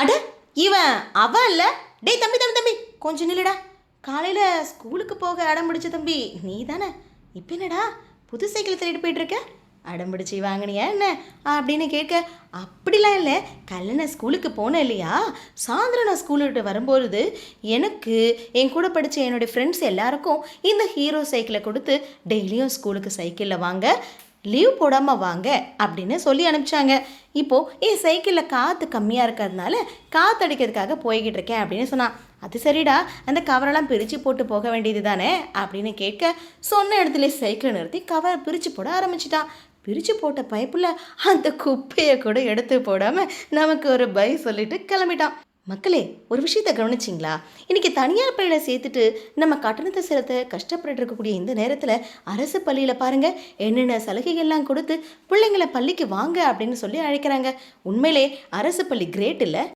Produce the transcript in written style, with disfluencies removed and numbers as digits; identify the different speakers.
Speaker 1: அட இவன் அவன் இல்லை. டேய் தம்பி தம்பி தம்பி கொஞ்சம் நில்லுடா. காலையில் ஸ்கூலுக்கு போக அடம் பிடிச்ச தம்பி நீ தானே? இப்போ என்னடா புது சைக்கிள் தேடிட்டு போயிட்டுருக்க? அடம் பிடிச்சி வாங்கினியா என்ன அப்படின்னு கேட்க, அப்படிலாம் இல்லை கல்யாண ஸ்கூலுக்கு போனேன் இல்லையா, சாயந்தரம் நான் ஸ்கூல் விட்டு வரும்போது எனக்கு என் கூட படித்த என்னுடைய ஃப்ரெண்ட்ஸ் எல்லாருக்கும் இந்த ஹீரோ சைக்கிளை கொடுத்து டெய்லியும் ஸ்கூலுக்கு சைக்கிளில் வாங்க, லீவ் போடாமல் வாங்க அப்படின்னு சொல்லி அனுப்பிச்சாங்க. இப்போது என் சைக்கிளில் காற்று கம்மியாக இருக்கிறதுனால காற்று அடிக்கிறதுக்காக போய்கிட்டு இருக்கேன் அப்படின்னு சொன்னான். அது சரிடா, அந்த கவரெல்லாம் பிரித்து போட்டு போக வேண்டியது தானே அப்படின்னு கேட்க, சொன்ன இடத்துல சைக்கிளை நிறுத்தி கவரை பிரித்து போட ஆரம்பிச்சிட்டான். பிரித்து போட்ட பைப்பில் அந்த குப்பையை கூட எடுத்து போடாமல் நமக்கு ஒரு பை சொல்லிட்டு கிளம்பிட்டான். மக்களே, ஒரு விஷயத்தை கவனிச்சிங்களா? இன்றைக்கி தனியார் பள்ளியில் சேர்த்துட்டு நம்ம கட்டணத்தை செலுத்த கஷ்டப்பட்டு இருக்கக்கூடிய இந்த நேரத்தில் அரசு பள்ளியில் பாருங்கள் என்னென்ன சலுகைகள்லாம் கொடுத்து பிள்ளைங்களை பள்ளிக்கு வாங்க அப்படின்னு சொல்லி அழைக்கிறாங்க. உண்மையிலே அரசு பள்ளி கிரேட் இல்லை?